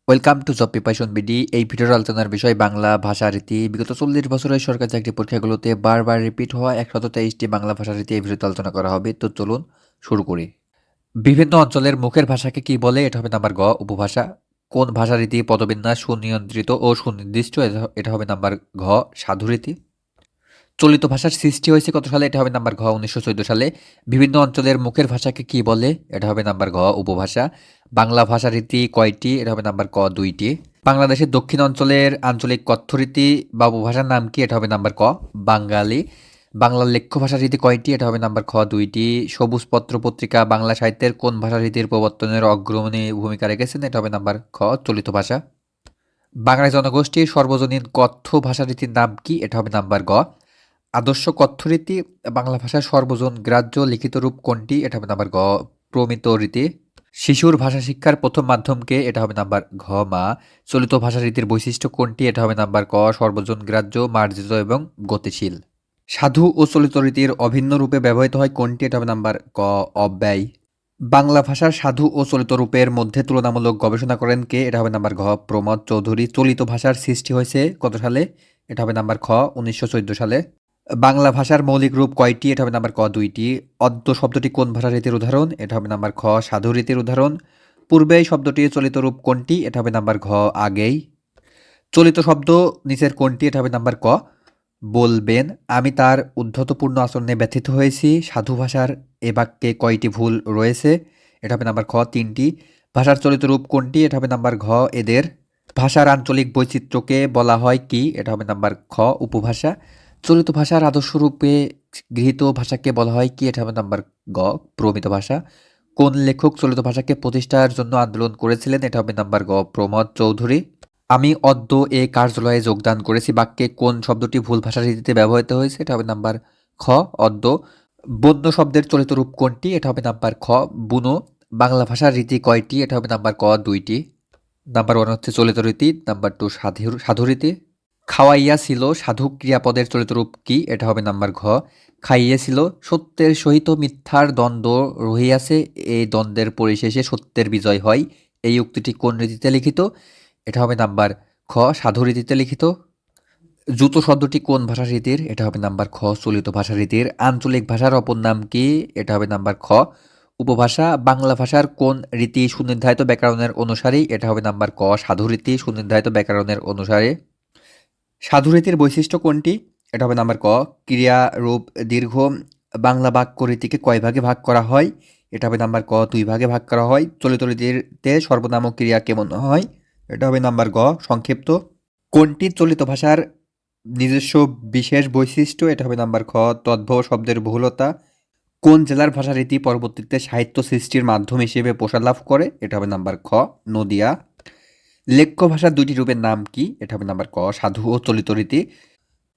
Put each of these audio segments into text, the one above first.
Welcome to job preparation BD. এই ভিডিওর আলোচনার বিষয় বাংলা ভাষা রীতি। বিগত 40 বছরের সরকারি চাকরি পরীক্ষাগুলোতে বারবার রিপিট হওয়া 123টি বাংলা ভাষা রীতি এই ভিডিওতে আলোচনা করা হবে। তো চলুন শুরু করি। বিভিন্ন অঞ্চলের মুখের ভাষাকে কি বলে? এটা হবে নাম্বার গ, উপভাষা। কোন ভাষা রীতি পদবিন্যাস সুনিয়ন্ত্রিত ও সুনির্দিষ্ট? এটা হবে নাম্বার ঘ, সাধুরীতি। চলিত ভাষার সৃষ্টি হয়েছে কত সালে? এটা হবে নাম্বার ঘ, 1914 সালে। বিভিন্ন অঞ্চলের মুখের ভাষাকে কি বলে? এটা হবে নাম্বার ঘ, উপভাষা। বাংলা ভাষা রীতি কয়টি? এটা হবে নাম্বার ক, 2টি। বাংলাদেশের দক্ষিণ অঞ্চলের আঞ্চলিক কথ্যরীতি বা উপভাষার নাম কি? এটা হবে নাম্বার ক, বাঙালি। বাংলার লেখ্য ভাষা রীতি কয়টি? এটা হবে নাম্বার খ, 2টি। সবুজ পত্র পত্রিকা বাংলা সাহিত্যের কোন ভাষা রীতির প্রবর্তনের অগ্রণী ভূমিকা রেখেছেন? এটা হবে নাম্বার খ, চলিত ভাষা। বাঙালি জনগোষ্ঠীর সর্বজনীন কথ্য ভাষারীতির নাম কি? এটা হবে নাম্বার গ, আদর্শ কথ্যরীতি। বাংলা ভাষার সর্বজন গ্রাহ্য লিখিত রূপ কোনটি? এটা হবে নাম্বার গ, প্রমিত রীতি। শিশুর ভাষা শিক্ষার প্রথম মাধ্যমকে? এটা হবে নাম্বার ঘ, মা। চলিত ভাষা রীতির বৈশিষ্ট্য কোনটি? এটা হবে নাম্বার ক, সর্বজন গ্রাহ্য, মার্জিত এবং গতিশীল। সাধু ও চলিত রীতির অভিন্ন রূপে ব্যবহৃত হয় কোনটি? এটা হবে নাম্বার ক, অব্যয়। বাংলা ভাষার সাধু ও চলিত রূপের মধ্যে তুলনামূলক গবেষণা করেন কে? এটা হবে নাম্বার ঘ, প্রমথ চৌধুরী। চলিত ভাষার সৃষ্টি হয়েছে কত সালে? এটা হবে নাম্বার খ, 1914 সালে। বাংলা ভাষার মৌলিক রূপ কয়টি? এটা হবে নাম্বার ক, 2টি। অদ্য শব্দটি কোন ভাষা রীতির উদাহরণ? এটা হবে নাম্বার খ, সাধু রীতির উদাহরণ। পূর্বেই শব্দটির চলিত রূপ কোনটি? এটা হবে নাম্বার ঘ, আগেই। চলিত শব্দ নিচের কোনটি? এটা হবে নাম্বার ক, বলবেন। আমি তার উদ্ধতপূর্ণ আচরণে ব্যথিত হয়েছি। সাধু ভাষার এ বাক্যে কয়টি ভুল রয়েছে? এটা হবে নাম্বার খ, 3টি। ভাষার চলিত রূপ কোনটি? এটা হবে নাম্বার ঘ, এদের। ভাষার আঞ্চলিক বৈচিত্র্যকে বলা হয় কি? এটা হবে নাম্বার খ, উপভাষা। চলিত ভাষার আদর্শ রূপে গৃহীত ভাষাকে বলা হয় কি? এটা হবে নাম্বার গ, প্রমিত ভাষা। কোন লেখক চলিত ভাষাকে প্রতিষ্ঠার জন্য আন্দোলন করেছিলেন? এটা হবে নাম্বার গ, প্রমথ চৌধুরী। আমি অদ্য এ কার্যালয়ে যোগদান করেছি বাক্যে কোন শব্দটি ভুল ভাষা রীতিতে ব্যবহৃত হয়েছে? এটা হবে নাম্বার খ, অদ্য। বন্য শব্দের চলিত রূপ কোনটি? এটা হবে নাম্বার খ, বুনো। বাংলা ভাষার রীতি কয়টি? এটা হবে নাম্বার ক, 2টি। নাম্বার 1 হচ্ছে চলিত রীতি, নাম্বার 2 সাধু রীতি। খাওয়াইয়া ছিল সাধু ক্রিয়াপদের চলিত রূপ কি? এটা হবে নাম্বার ঘ, খাইয়েছিল। সত্যের সহিত মিথ্যার দ্বন্দ্ব রহিয়াছে, এই দ্বন্দ্বের পরিশেষে সত্যের বিজয় হয়। এই উক্তিটি কোন রীতিতে লিখিত? এটা হবে নাম্বার খ, সাধু রীতিতে লিখিত। জুতো শব্দটি কোন ভাষা রীতির? এটা হবে নাম্বার খ, চলিত ভাষা রীতির। আঞ্চলিক ভাষার অপর নাম কি? এটা হবে নাম্বার খ, উপভাষা। বাংলা ভাষার কোন রীতি সুনির্ধারিত ব্যাকরণের অনুসারী? এটা হবে নাম্বার ক, সাধু রীতি সুনির্ধারিত ব্যাকরণের অনুসারে। সাধু রীতির বৈশিষ্ট্য কোনটি? এটা হবে নাম্বার ক, ক্রিয়া রূপ দীর্ঘ। বাংলা বাক্য রীতিকে কয় ভাগে ভাগ করা হয়? এটা হবে নাম্বার ক, 2 ভাগে ভাগ করা হয়। চলিত রীতিতে সর্বনাম ও ক্রিয়া কেমন হয়? এটা হবে নাম্বার গ, সংক্ষিপ্ত। কোনটি চলিত ভাষার নিজস্ব বিশেষ বৈশিষ্ট্য? এটা হবে নাম্বার খ, তদ্ভব শব্দের বহুলতা। কোন জেলার ভাষা রীতি পরবর্তীতে সাহিত্য সৃষ্টির মাধ্যম হিসেবে প্রসার লাভ করে? এটা হবে নাম্বার খ, নদিয়া। লেখ্য ভাষার 2টি রূপের নাম কি? এটা হবে নাম্বার ক, সাধু ও চলিত রীতি।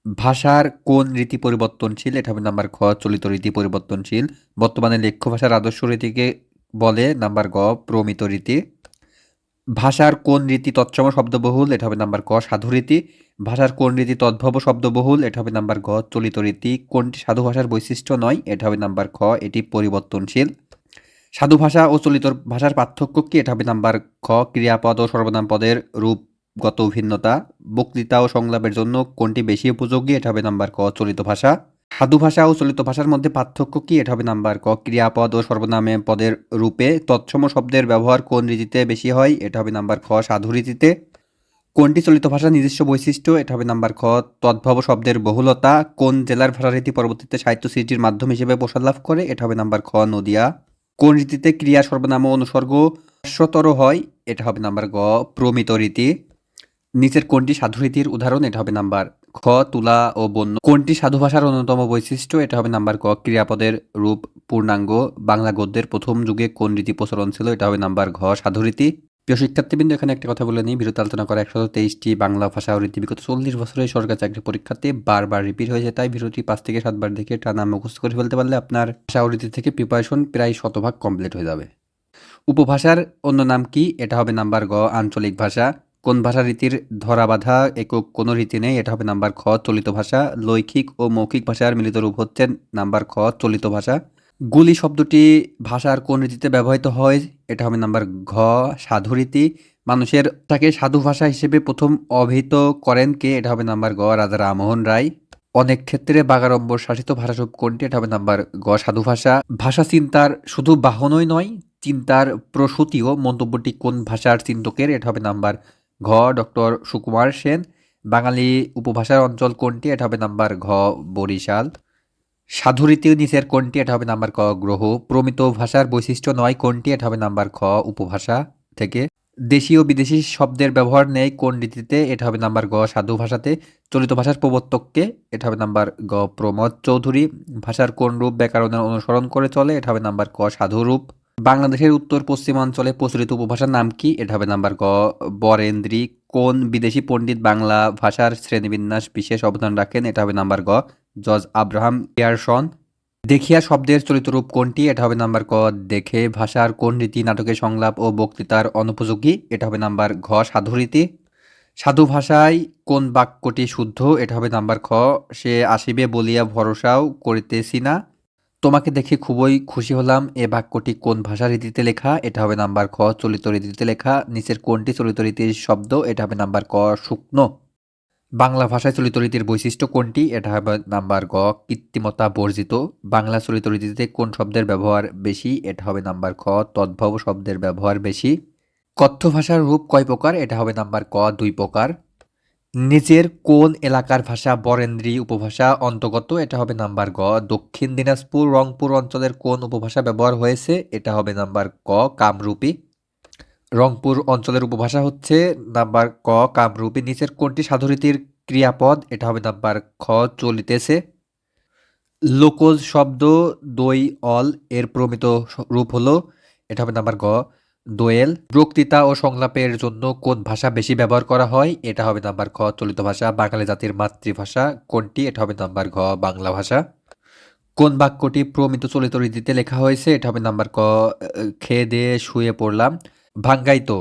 ভাষার কোন রীতি পরিবর্তনশীল? এটা হবে নাম্বার খ, চলিত রীতি পরিবর্তনশীল। বর্তমানে লেখ্য ভাষার আদর্শ রীতিকে বলে? নাম্বার গ, প্রমিত রীতি। ভাষার কোন রীতি তৎসম শব্দবহুল? এটা হবে নাম্বার ক, সাধু রীতি। ভাষার কোন রীতি তদ্ভব শব্দবহুল? এটা হবে নাম্বার গ, চলিত রীতি। কোনটি সাধু ভাষার বৈশিষ্ট্য নয়? এটা হবে নাম্বার খ, এটি পরিবর্তনশীল। সাধু ভাষা ও চলিত ভাষার পার্থক্য কি? এটা হবে নাম্বার খ, ক্রিয়াপদ ও সর্বনাম পদের রূপগত ভিন্নতা। বক্তৃতা ও সংলাপের জন্য কোনটি বেশি উপযোগী? এটা হবে নাম্বার ক, চলিত ভাষা। সাধু ভাষা ও চলিত ভাষার মধ্যে পার্থক্য কি? এটা হবে নাম্বার ক, ক্রিয়াপদ ও সর্বনামে পদের রূপে। তৎসম শব্দের ব্যবহার কোন রীতিতে বেশি হয়? এটা হবে নাম্বার খ, সাধু রীতিতে। কোনটি চলিত ভাষার নিজস্ব বৈশিষ্ট্য? এটা হবে নাম্বার খ, তদ্ভব শব্দের বহুলতা। কোন জেলার ভাষা রীতি পরবর্তীতে সাহিত্য সৃষ্টির মাধ্যম হিসেবে প্রসার লাভ করে? এটা হবে নাম্বার খ, নদিয়া। কোন রীতিতে ক্রিয়া সর্বনাম ও অনুসর্গ হ্রাস্বতর হয়? এটা হবে নাম্বার গ, প্রমিত রীতি। নিচের কোনটি সাধু রীতির উদাহরণ? এটা হবে নাম্বার খ, তুলা ও বন্য। কোনটি সাধু ভাষার অন্যতম বৈশিষ্ট্য? এটা হবে নাম্বার ক, ক্রিয়াপদের রূপ পূর্ণাঙ্গ। বাংলা গদ্যের প্রথম যুগে কোন রীতি প্রচলন ছিল? এটা হবে নাম্বার ঘ, সাধু রীতি। প্রিয় শিক্ষার্থীবৃন্দ, এখানে একটা কথা বলে নিই, বিরতি আলোচনা করা 123টি বাংলা ভাষা ও রীতি বিগত 40 বছরের সরকারি চাকরি পরীক্ষাতে বারবার রিপিট হয়েছে। তাই ভিডিওটি 5 থেকে 7 বার দেখে টানা মুখস্থ করে ফেলতে পারলে আপনার ভাষা ও রীতি থেকে প্রিপারেশন প্রায় শতভাগ কমপ্লিট হয়ে যাবে। উপভাষার অন্য নাম কি? এটা হবে নাম্বার গ, আঞ্চলিক ভাষা। কোন ভাষা রীতির ধরাবাঁধা একক কোনো রীতি নেই? এটা হবে নাম্বার খ, চলিত ভাষা। লৈখিক ও মৌখিক ভাষার মিলিত রূপ হচ্ছে নাম্বার খ, চলিত ভাষা। গুলি শব্দটি ভাষার কোন রীতিতে ব্যবহৃত হয়? এটা হবে নাম্বার ঘ, সাধু রীতি। মানুষের তাকে সাধু ভাষা হিসেবে প্রথম অভিহিত করেন কে? এটা হবে নাম্বার গ রাজা রামমোহন রায়। অনেক ক্ষেত্রে বাগাড়ম্বর শাসিত ভাষারূপ কোনটি? এটা হবে নাম্বার গ সাধু ভাষা। ভাষা চিন্তার শুধু বাহনই নয়, চিন্তার প্রসূতিও। মন্তব্যটি কোন ভাষার চিন্তকের? এটা হবে নাম্বার ঘ ডক্টর সুকুমার সেন। বাঙালি উপভাষার অঞ্চল কোনটি? এটা হবে নাম্বার ঘ বরিশাল। সাধুরীতি নিচের কোনটি? এটা হবে নাম্বার ক গ্রহ। প্রমিত ভাষার বৈশিষ্ট্য নয় কোনটি? এটা হবে নাম্বার খ উপভাষা থেকে। দেশীয় বিদেশি শব্দের ব্যবহার নেই কোন রীতিতে? এটা হবে নাম্বার গ সাধু ভাষাতে। চলিত ভাষার প্রবর্তককে? এটা হবে নাম্বার গ প্রমোদ চৌধুরী। ভাষার কোন রূপ ব্যাকরণের অনুসরণ করে চলে? এটা হবে নাম্বার ক সাধু রূপ। বাংলাদেশের উত্তর পশ্চিমাঞ্চলে প্রচলিত উপভাষার নাম কি? এটা হবে নাম্বার গ বরেন্দ্রী। কোন বিদেশি পণ্ডিত বাংলা ভাষার শ্রেণীবিন্যাস বিশেষ অবদান রাখেন? এটা হবে নাম্বার গ জর্জ আব্রাহাম পিয়ারসন। দেখিয়া শব্দের চলিত রূপ কোনটি? এটা হবে নাম্বার ক দেখে। ভাষার কোন রীতি নাটকের সংলাপ ও বক্তৃতার অনুপযোগী? এটা হবে নাম্বার ঘ সাধু রীতি। সাধু ভাষায় কোন বাক্যটি শুদ্ধ? এটা হবে নাম্বার খ সে আসিবে বলিয়া ভরসাও করিতেছি না। তোমাকে দেখে খুবই খুশি হলাম। এ বাক্যটি কোন ভাষা রীতিতে লেখা? এটা হবে নাম্বার খ চলিত রীতিতে লেখা। নিচের কোনটি চলিত রীতির শব্দ? এটা হবে নাম্বার ক শুকনো। বাংলা ভাষায় চলিত রীতির বৈশিষ্ট্য কোনটি? এটা হবে নাম্বার গ কৃত্রিমতা বর্জিত। বাংলা চলিত রীতিতে কোন শব্দের ব্যবহার বেশি? এটা হবে নাম্বার খ তদ্ভব শব্দের ব্যবহার বেশি। কথ্য ভাষার রূপ কয় প্রকার? এটা হবে নাম্বার ক 2 প্রকার। নিচের কোন এলাকার ভাষা বরেন্দ্রী উপভাষা অন্তর্গত? এটা হবে নাম্বার গ দক্ষিণ দিনাজপুর রংপুর অঞ্চলের কোন উপভাষা ব্যবহার হয়েছে? এটা হবে নাম্বার ক কামরূপী। রংপুর অঞ্চলের উপভাষা হচ্ছে নাম্বার ক কামরূপী। নিচের কোনটি সাধুরীতির ক্রিয়াপদ? এটা হবে নাম্বার খ চলিতেছে। লোকজ শব্দ দই অল এর প্রমিত রূপ হলো? এটা হবে নাম্বার গ দোয়েল। বক্তৃতা ও সংলাপের জন্য কোন ভাষা বেশি ব্যবহার করা হয়? এটা হবে নাম্বার খ চলিত ভাষা। বাঙালি জাতির মাতৃভাষা কোনটি? এটা হবে নাম্বার ঘ বাংলা ভাষা। কোন বাক্যটি প্রমিত চলিত রীতিতে লেখা হয়েছে? এটা হবে নাম্বার ক খেয়ে দিয়ে শুয়ে পড়লাম। ভাঙ্গাইতো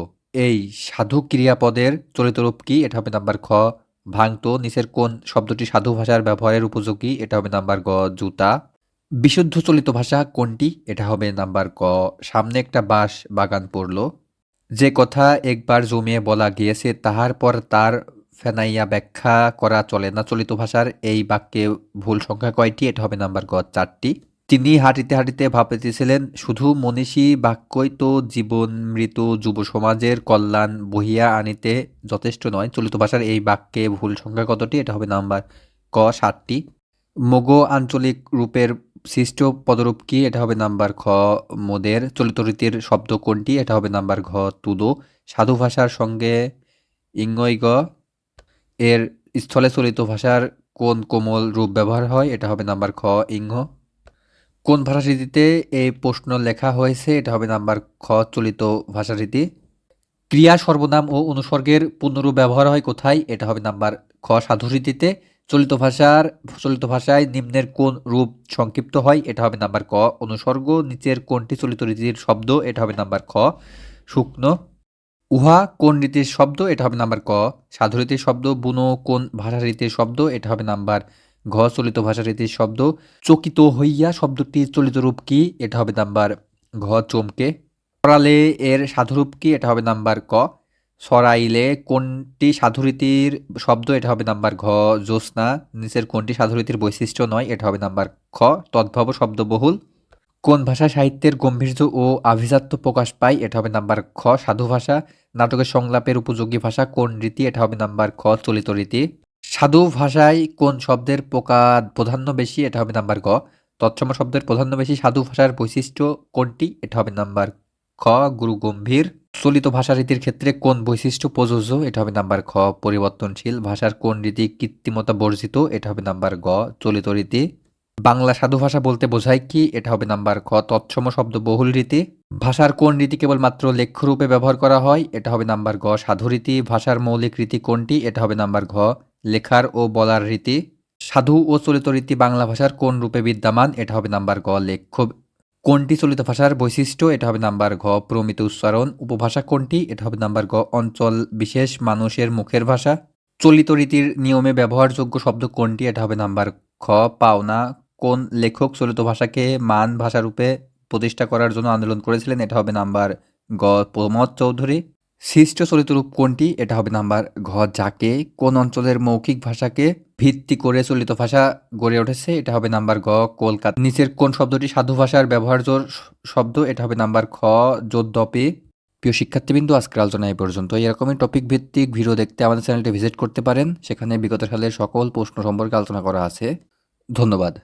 এই সাধু ক্রিয়াপদের চলিত রূপ কি? এটা হবে নাম্বার খ ভাঙতো। নিচের কোন শব্দটি সাধু ভাষার ব্যবহারের উপযোগী? এটা হবে নাম্বার গ জুতা। বিশুদ্ধ চলিত ভাষা কোনটি? এটা হবে নাম্বার ক সামনে একটা বাঁশ বাগান পড়ল। যে কথা একবার জমিয়ে বলা গিয়েছে তাহার পর তার ফেনাইয়া ব্যাখ্যা করা চলে না। চলিত ভাষার এই বাক্যে ভুল সংখ্যা কয়টি? এটা হবে নাম্বার গ 4টি। তিনি হাঁটিতে হাঁটিতে ভাবিতেছিলেন শুধু মনীষী বাক্যই তো জীবন মৃত যুব সমাজের কল্যাণ বহিয়া আনিতে যথেষ্ট নয়। চলিত ভাষার এই বাক্যে ভুল সংখ্যা কতটি? এটা হবে নাম্বার ক 7টি। মগো আঞ্চলিক রূপের সৃষ্ট পদরূপ কি? এটা হবে নাম্বার খ মোদের। চলিত রীতির শব্দ কোনটি? এটা হবে নাম্বার ঘ তুদো। সাধু ভাষার সঙ্গে ইঙ্গৈগ এর স্থলে চলিত ভাষার কোন কোমল রূপ ব্যবহার হয়? এটা হবে নাম্বার খ ইঙ্গ। কোন ভাষারীতিতে এই প্রশ্ন লেখা হয়েছে? এটা হবে নাম্বার খ চলিত ভাষারীতি। ক্রিয়া সর্বনাম ও অনুসর্গের পূর্ণরূপ ব্যবহার হয় কোথায়? এটা হবে নাম্বার খ সাধুরীতিতে। চলিত ভাষায় নিম্নের কোন রূপ সংক্ষিপ্ত হয়? এটা হবে নাম্বার ক অনুসর্গ। নিচের কোনটি চলিত রীতির শব্দ? এটা হবে নাম্বার খ শুকনো। উহা কোন রীতির শব্দ? এটা হবে নাম্বার ক সাধুরীতির শব্দ। বুনো কোন ভাষারীতির শব্দ? এটা হবে নাম্বার ঘ চলিত ভাষারীতির শব্দ। চকিত হইয়া শব্দটির চলিত রূপ কি? এটা হবে নাম্বার ঘ চমকে। সরালে এর সাধুরূপ কি? এটা হবে নাম্বার ক সরাইলে। কোনটি সাধুরীতির শব্দ? এটা হবে নাম্বার ঘ জ্যোৎস্না। নিচের কোনটি সাধুরীতির বৈশিষ্ট্য নয়? এটা হবে নাম্বার খ তদ্ভব শব্দবহুল। কোন ভাষায় সাহিত্যের গম্ভীর্য ও আভিজাত্য প্রকাশ পায়? এটা হবে নাম্বার খ সাধু ভাষা। নাটকের সংলাপের উপযোগী ভাষা কোন রীতি? এটা হবে নাম্বার খ চলিত রীতি। সাধু ভাষায় কোন শব্দের প্রাধান্য বেশি? এটা হবে নাম্বার গ তৎসম শব্দের প্রাধান্য বেশি। সাধু ভাষার বৈশিষ্ট্য কোনটি? এটা হবে নাম্বার খ গুরু গম্ভীর। চলিত ভাষারীতির ক্ষেত্রে কোন বৈশিষ্ট্য প্রযোজ্য? এটা হবে নাম্বার খ পরিবর্তনশীল। ভাষার কোন রীতি কৃত্রিমতা বর্জিত? এটা হবে নাম্বার গ চলিত রীতি। বাংলা সাধু ভাষা বলতে বোঝায় কি? এটা হবে নাম্বার খ তৎসম শব্দ বহুল রীতি। ভাষার কোন রীতি কেবলমাত্র লেখ্যরূপে ব্যবহার করা হয়? এটা হবে নাম্বার গ সাধু রীতি। ভাষার মৌলিক রীতি কোনটি? এটা হবে নাম্বার ঘ লেখার ও বলার রীতি। সাধু ও চলিত রীতি বাংলা ভাষার কোন রূপে বিদ্যমান? এটা হবে নাম্বার গ লেখ্য। কোনটি চলিত ভাষার বৈশিষ্ট্য? এটা হবে নাম্বার ঘ প্রমিত উচ্চারণ। উপভাষা কোনটি? এটা হবে নাম্বার গ অঞ্চল বিশেষ মানুষের মুখের ভাষা। চলিত রীতির নিয়মে ব্যবহারযোগ্য শব্দ কোনটি? এটা হবে নাম্বার খ পাওনা। কোন লেখক চলিত ভাষাকে মান ভাষারূপে প্রতিষ্ঠা করার জন্য আন্দোলন করেছিলেন? এটা হবে নাম্বার গ প্রমোদ চৌধুরী। সৃষ্ট চলিত রূপ কোনটি? এটা হবে নাম্বার ঘ যাকে। কোন অঞ্চলের মৌখিক ভাষাকে ভিত্তি করে চলিত ভাষা গড়ে উঠেছে? এটা হবে নাম্বার গ কলকাতা। নিচের কোন শব্দটি সাধু ভাষার ব্যবহার্য শব্দ? এটা হবে নাম্বার খ যদ্যপি। প্রিয় শিক্ষার্থীবৃন্দ, আজকের আলোচনা এই পর্যন্ত। এরকমই টপিক ভিত্তিক ভিডিও দেখতে আমাদের চ্যানেলটি ভিজিট করতে পারেন। সেখানে বিগত সালের সকল প্রশ্ন সম্পর্কে আলোচনা করা আছে। ধন্যবাদ।